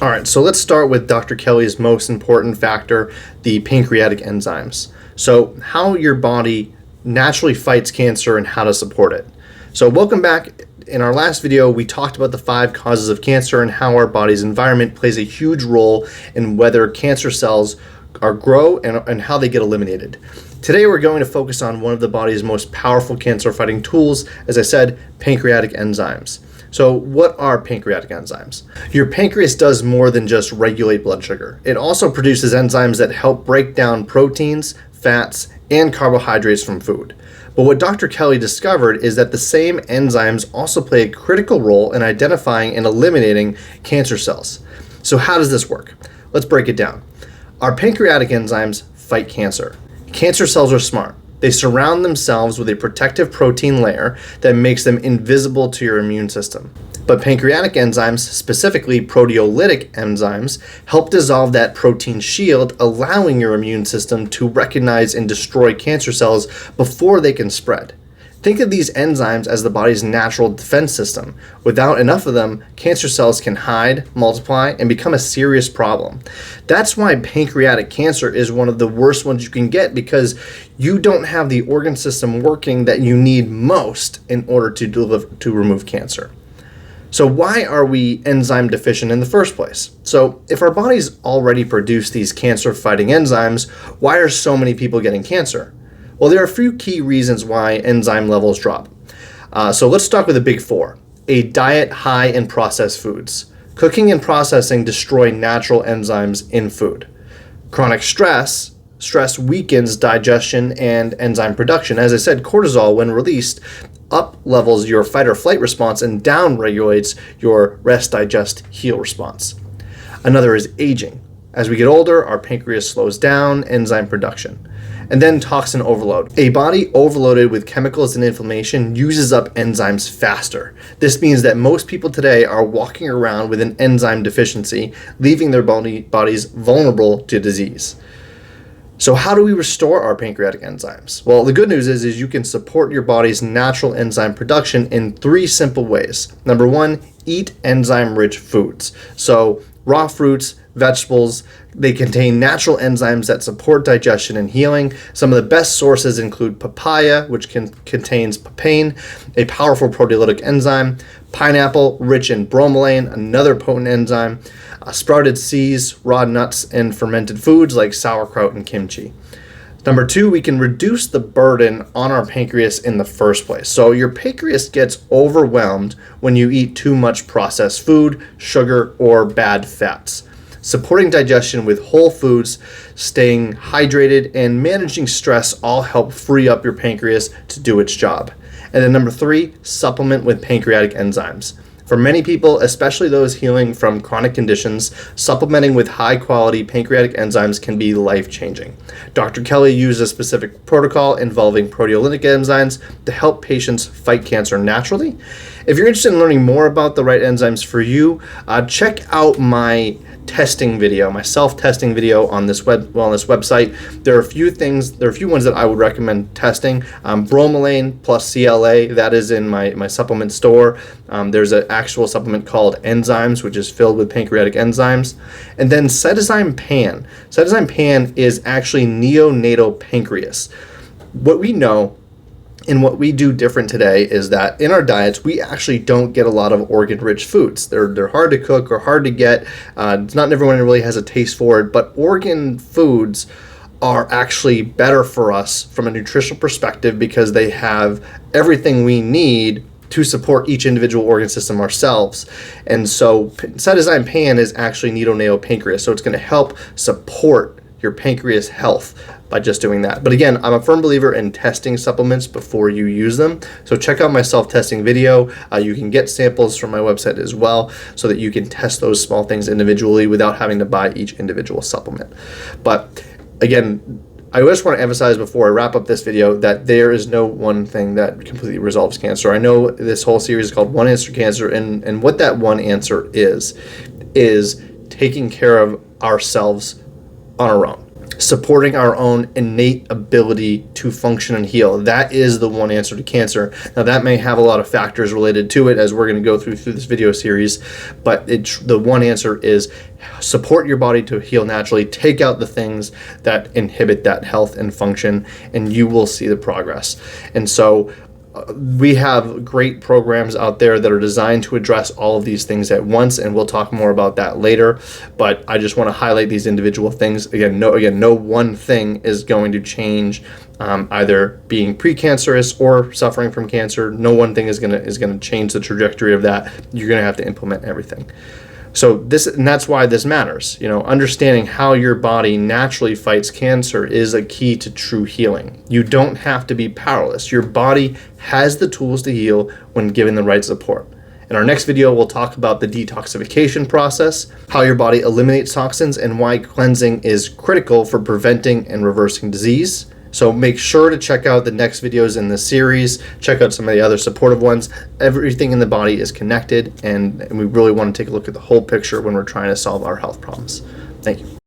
All right, so let's start with Dr. Kelly's most important factor, the pancreatic enzymes. So how your body naturally fights cancer and how to support it. So welcome back. In our last video, we talked about the 5 causes of cancer and how our body's environment plays a huge role in whether cancer cells grow and how they get eliminated. Today, we're going to focus on one of the body's most powerful cancer-fighting tools, as I said, pancreatic enzymes. So what are pancreatic enzymes? Your pancreas does more than just regulate blood sugar. It also produces enzymes that help break down proteins, fats, and carbohydrates from food. But what Dr. Kelly discovered is that the same enzymes also play a critical role in identifying and eliminating cancer cells. So how does this work? Let's break it down. Our pancreatic enzymes fight cancer. Cancer cells are smart. They surround themselves with a protective protein layer that makes them invisible to your immune system. But pancreatic enzymes, specifically proteolytic enzymes, help dissolve that protein shield, allowing your immune system to recognize and destroy cancer cells before they can spread. Think of these enzymes as the body's natural defense system. Without enough of them, cancer cells can hide, multiply, and become a serious problem. That's why pancreatic cancer is one of the worst ones you can get, because you don't have the organ system working that you need most in order to remove cancer. So why are we enzyme deficient in the first place? So if our bodies already produce these cancer-fighting enzymes, why are so many people getting cancer? Well, there are a few key reasons why enzyme levels drop. So let's start with the big 4. A diet high in processed foods. Cooking and processing destroy natural enzymes in food. Chronic stress weakens digestion and enzyme production. As I said, cortisol, when released, up levels your fight or flight response and down regulates your rest, digest, heal response. Another is aging. As we get older, our pancreas slows down enzyme production. And then toxin overload. A body overloaded with chemicals and inflammation uses up enzymes faster. This means that most people today are walking around with an enzyme deficiency, leaving their bodies vulnerable to disease. So how do we restore our pancreatic enzymes? Well, the good news is you can support your body's natural enzyme production in 3 simple ways. Number 1, eat enzyme-rich foods. So raw fruits, vegetables, they contain natural enzymes that support digestion and healing. Some of the best sources include papaya, which contains papain, a powerful proteolytic enzyme, pineapple, rich in bromelain, another potent enzyme, sprouted seeds, raw nuts, and fermented foods like sauerkraut and kimchi. Number 2, we can reduce the burden on our pancreas in the first place. So your pancreas gets overwhelmed when you eat too much processed food, sugar, or bad fats. Supporting digestion with whole foods, staying hydrated, and managing stress all help free up your pancreas to do its job. And then number 3, supplement with pancreatic enzymes. For many people, especially those healing from chronic conditions, supplementing with high-quality pancreatic enzymes can be life-changing. Dr. Kelly used a specific protocol involving proteolytic enzymes to help patients fight cancer naturally. If you're interested in learning more about the right enzymes for you, check out my testing video, my self-testing video on this wellness website. There are a few ones that I would recommend testing. Bromelain plus CLA, that is in my supplement store. There's an actual supplement called Enzymes, which is filled with pancreatic enzymes. And then Cytosine Pan. Cytosine Pan is actually neonatal pancreas. What we know and what we do different today is that in our diets, we actually don't get a lot of organ-rich foods. They're hard to cook or hard to get. Not everyone really has a taste for it, but organ foods are actually better for us from a nutritional perspective because they have everything we need to support each individual organ system ourselves. And so Cytosine Pan is actually neonatal pancreas, so it's going to help support your pancreas health by just doing that. But again, I'm a firm believer in testing supplements before you use them. So check out my self-testing video. You can get samples from my website as well so that you can test those small things individually without having to buy each individual supplement. But again, I just want to emphasize before I wrap up this video that there is no one thing that completely resolves cancer. I know this whole series is called One Answer to Cancer, and what that one answer is taking care of ourselves on our own. supporting our own innate ability to function and heal. That is the one answer to cancer. Now, that may have a lot of factors related to it, as we're going to go through this video series, but the one answer is support your body to heal naturally. Take out the things that inhibit that health and function, and you will see the progress. And so we have great programs out there that are designed to address all of these things at once, and we'll talk more about that later. But I just want to highlight these individual things. No one thing is going to change either being precancerous or suffering from cancer. No one thing is going to change the trajectory of that. You're going to have to implement everything. So that's why this matters. Understanding how your body naturally fights cancer is a key to true healing. You don't have to be powerless. Your body has the tools to heal when given the right support. In our next video, we'll talk about the detoxification process, how your body eliminates toxins, and why cleansing is critical for preventing and reversing disease. So make sure to check out the next videos in this series. Check out some of the other supportive ones. Everything in the body is connected, and we really want to take a look at the whole picture when we're trying to solve our health problems. Thank you.